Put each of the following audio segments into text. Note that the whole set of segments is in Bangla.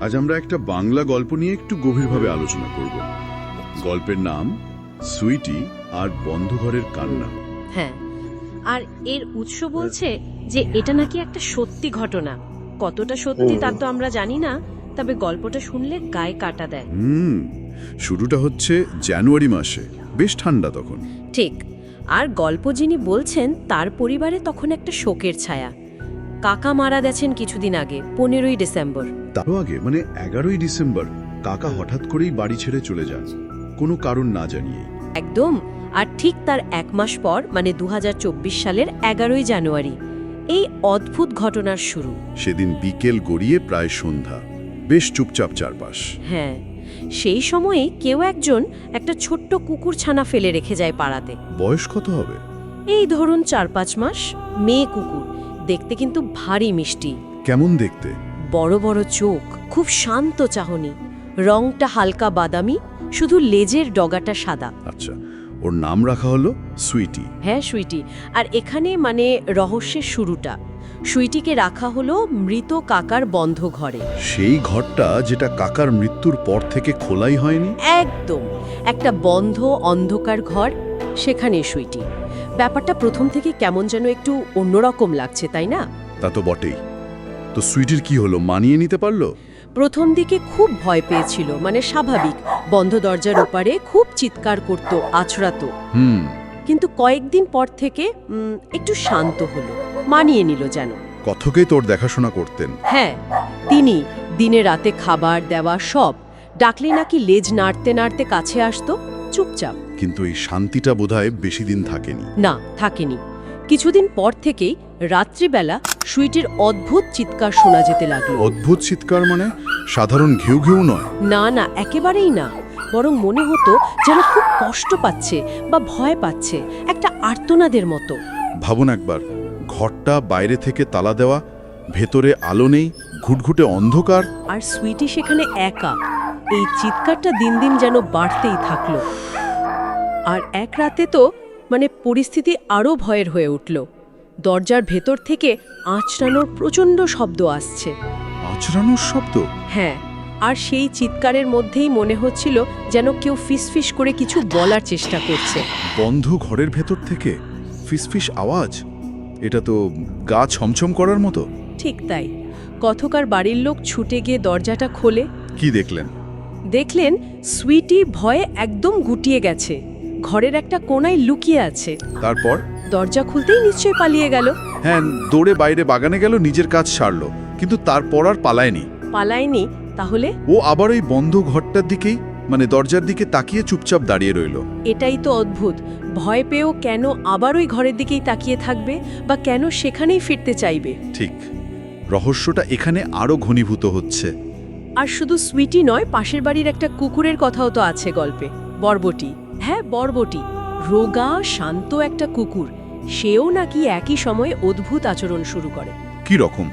আজ আমরা একটা বাংলা গল্প নিয়ে একটু গভীরভাবে আলোচনা করব। গল্পের নাম সুইটি আর বন্ধ ঘরের কান্না। হ্যাঁ, আর এর উৎস বলছে যে এটা নাকি একটা সত্যি ঘটনা। কতটা সত্যি তা তো আমরা জানি না, তবে গল্পটা শুনলে গায়ে কাটা দেয়। শুরুটা হচ্ছে জানুয়ারি মাসে, বেশ ঠান্ডা তখন। ঠিক। আর গল্প যিনি বলছেন তার পরিবারে তখন একটা শোকের ছায়া। কাকা মারা গেছেন কিছুদিন আগে, 15ই ডিসেম্বর। তারও আগে মানে 11ই ডিসেম্বর কাকা হঠাৎ করেই বাড়ি ছেড়ে চলে যান, কোনো কারণ না জানিয়ে। একদম। আর ঠিক তার এক মাস পর মানে 2024 সালের 11ই জানুয়ারি এই অদ্ভুত ঘটনার শুরু। সেদিন বিকেল গড়িয়ে প্রায় সন্ধ্যা, বেশ চুপচাপ চারপাশ। হ্যাঁ, সেই সময়ে কেউ একজন একটা ছোট্ট কুকুর ছানা ফেলে রেখে যায় পাড়াতে। বয়স কত হবে? এই ধরুন 4-5 মাস। মেয়ে কুকুর, দেখতে কিন্তু ভারী মিষ্টি। কেমন দেখতে? বড় বড় চোখ, খুব শান্ত চাহনি, রংটা হালকা বাদামি, শুধু লেজের ডগাটা সাদা। আচ্ছা, ওর নাম রাখা হলো সুইটি। হ্যাঁ, সুইটি। আর এখানে মানে রহস্যের শুরুটা, সুইটিকে রাখা হলো মৃত কাকার বন্ধ ঘরে। সেই ঘরটা যেটা কাকার মৃত্যুর পর থেকে খোলাই হয়নি। একদম, একটা বন্ধ অন্ধকার ঘর, সেখানে সুইটি। ব্যাপারটা প্রথম থেকে কেমন যেন একটু অন্যরকম লাগছে, তাই না? তা তো বটেই। তো সুইটির কি হলো, মানিয়ে নিতে পারলো? প্রথম দিকে খুব ভয় পেয়েছিল, মানে স্বাভাবিক, বন্ধ দরজার ওপারে খুব চিৎকার করত, আছড়াতো। কিন্তু কয়েকদিন পর থেকে একটু শান্ত হলো, মানিয়ে নিল যেন। কথকেই তোর দেখাশোনা করতেন? হ্যাঁ, তিনি দিনে রাতে খাবার দেওয়া সব। ডাকলে নাকি লেজ নাড়তে নাড়তে কাছে আসতো, চুপচাপ। কিন্তু এই শান্তিটা বোধহয় বেশি দিন থাকেনি। না, থাকেনি। কিছুদিন পর থেকেই রাত্রিবেলা সুইটির অদ্ভুত চিৎকার শোনা যেতে লাগলো। অদ্ভুত চিৎকার মানে সাধারণ ঘেউ ঘেউ নয়? না না, একেবারেই না। বরং মনে হতো যেন খুব কষ্ট পাচ্ছে বা ভয় পাচ্ছে, একটা আর্তনাদের মতো। ভাবুন একবার, ঘরটা বাইরে থেকে তালা দেওয়া, ভেতরে আলো নেই, ঘুটঘুটে অন্ধকার। আর সুইটি সেখানে একা। এই চিৎকারটা দিন দিন যেন বাড়তেই থাকলো। আর এক রাতে তো মানে পরিস্থিতি আরও ভয়ের হয়ে উঠল। দরজার ভেতর থেকে আঁচড়ানোর প্রচণ্ড শব্দ আসছে। আঁচড়ানোর শব্দ? হ্যাঁ, আর সেই চিৎকারের মধ্যেই মনে হচ্ছিল যেন কেউ ফিসফিস করে কিছু বলার চেষ্টা করছে। বন্ধ ঘরের ভেতর থেকে ফিসফিস আওয়াজ? এটা তো গা ছমছম করার মতো। ঠিক তাই। কথকার বাড়ির লোক ছুটে গিয়ে দরজাটা খোলে। কি দেখলেন? দেখলেন সুইটি ভয়ে একদম গুটিয়ে গেছে, ঘরের একটা কোণায় লুকিয়ে আছে। তারপর? দরজা খুলতেই নিশ্চয়ই পালিয়ে গেল। হ্যাঁ, দৌড়ে বাইরে বাগানে গেল, নিজের কাজ সারলো, কিন্তু তারপর আর পালায়নি। পালায়নি? তাহলে? ও আবার ওই বন্ধ ঘরটার দিকেই, মানে দরজার দিকে তাকিয়ে চুপচাপ দাঁড়িয়ে রইল। এটাই তো অদ্ভুত। ভয় পেয়েও কেন আবার ওই ঘরের দিকেই তাকিয়ে থাকবে, বা কেন সেখানেই ফিরতে চাইবে? ঠিক, রহস্যটা এখানে আরো ঘনীভূত হচ্ছে। আর শুধু সুইটি নয়, পাশের বাড়ির একটা কুকুরের কথাও তো আছে গল্পে, বরবটি। হ্যাঁ, বরবটি, রোগা শান্ত একটা কুকুর। সেও নাকি একই সময়ে অদ্ভুত আচরণ শুরু করে। কি রকম?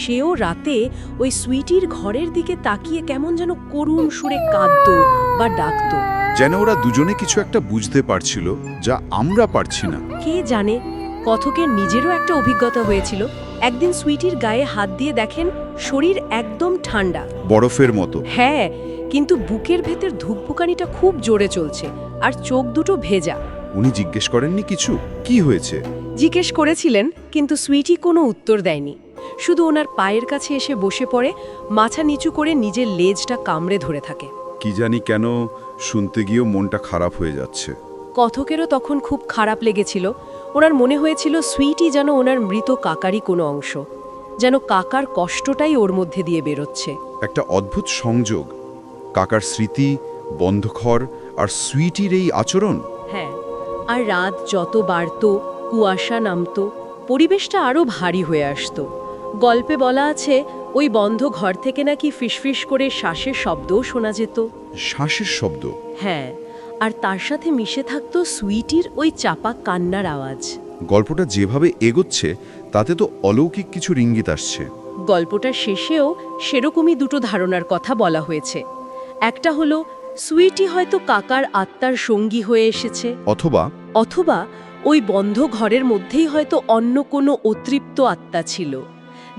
সেও রাতে ওই সুইটির ঘরের দিকে তাকিয়ে কেমন যেন করুণ সুরে কাঁদতো বা ডাকতো। যেন ওরা দুজনে কিছু একটা বুঝতে পারছিল, যা আমরা পারছি না। কে জানে। কথকের নিজেরও একটা অভিজ্ঞতা হয়েছিল। একদিন সুইটির গায়ে হাত দিয়ে দেখেন শরীর একদম ঠান্ডা, বরফের মতো। হ্যাঁ, কিন্তু বুকের ভেতর ধুকপুকানিটা খুব জোরে চলছে, আর চোখ দুটো ভেজা। উনি জিজ্ঞেস করেননি কিছু, কি হয়েছে? জিজ্ঞেস করেছিলেন, কিন্তু সুইটি কোনো উত্তর দেয়নি। শুধু ওনার পায়ের কাছে এসে বসে পড়ে, মাথা নিচু করে নিজের লেজটা কামড়ে ধরে থাকে। কি জানি কেন শুনতে গিয়েও মনটা খারাপ হয়ে যাচ্ছে। কথকেরও তখন খুব খারাপ লেগেছিল। ওনার মনে হয়েছিল সুইটি যেন ওনার মৃত কাকারই কোনো অংশ, যেন কাকার কষ্টটাই ওর মধ্যে দিয়ে বেরোচ্ছে। একটা অদ্ভুত সংযোগ, কাকার স্মৃতি, বন্ধঘর আর সুইটির এই আচরণ। হ্যাঁ, আর রাত যত বাড়তো, কুয়াশা নামতো, পরিবেশটা আরও ভারী হয়ে আসতো। গল্পে বলা আছে ওই বন্ধ ঘর থেকে নাকি ফিসফিস করে শ্বাসের শব্দও শোনা যেত। শ্বাসের শব্দ? হ্যাঁ, আর তার সাথে মিশে থাকতো সুইটির ওই চাপা কান্নার আওয়াজ। গল্পটা যেভাবে এগোচ্ছে তাতে তো অলৌকিক কিছু ইঙ্গিত আসছে। গল্পটার শেষেও সেরকমই দুটো ধারণার কথা বলা হয়েছে। একটা হলো সুইটি হয়তো কাকার আত্মার সঙ্গী হয়ে এসেছে, অথবা ওই বন্ধ ঘরের মধ্যেই হয়তো অন্য কোনো অতৃপ্ত আত্মা ছিল,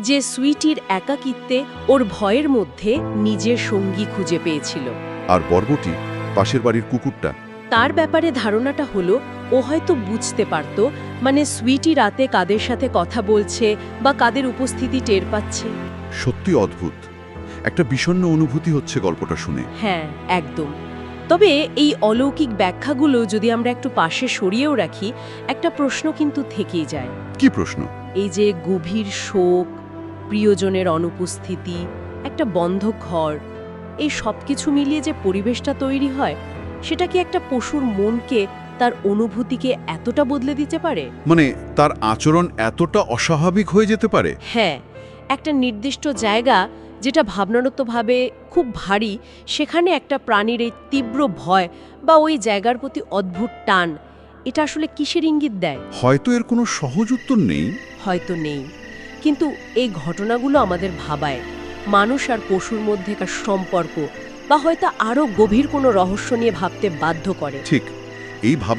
যে সুইটির একাকিত্বে ওর ভয়ের মধ্যে নিজের সঙ্গী খুঁজে পেয়েছিল। আর বর্বটি, পাশের বাড়ির কুকুরটা, তার ব্যাপারে ধারণাটা হলো ও হয়তো বুঝতে পারত, মানে সুইটি রাতে কাদের সাথে কথা বলছে বা কাদের উপস্থিতি টের পাচ্ছে। সত্যি অদ্ভুত একটা বিষণ্ণ অনুভূতি হচ্ছে গল্পটা শুনে। হ্যাঁ, একদম। তবে এই অলৌকিক ব্যাখ্যাগুলো যদি আমরা একটু পাশে সরিয়েও রাখি, একটা প্রশ্ন কিন্তু থেকেই যায়। কি প্রশ্ন? এই যে গভীর শোক, প্রিয়জনের অনুপস্থিতি, একটা বন্ধ ঘর, এই সব কিছু মিলিয়ে যে পরিবেশটা তৈরি হয়, সেটা কি একটা পশুর মনকে, তার অনুভূতিকে এতটা বদলে দিতে পারে? মানে তার আচরণ এতটা অস্বাভাবিক হয়ে যেতে পারে? হ্যাঁ, একটা নির্দিষ্ট জায়গা যেটা ভাবনাগতভাবে খুব ভারী, সেখানে একটা প্রাণীর এই তীব্র ভয় বা ওই জায়গার প্রতি অদ্ভুত টান, এটা আসলে কিসের ইঙ্গিত দেয়? হয়তো এর কোনো সহজ উত্তর নেই। হয়তো নেই, কিন্তু এই ঘটনাগুলো আমাদের ভাবায় মানুষ আর পশুর মধ্যেকার সম্পর্ক, বা হয়তো আরও গভীর কোনো রহস্য নিয়ে ভাবতে বাধ্য করে। ঠিক, এই ভাবনা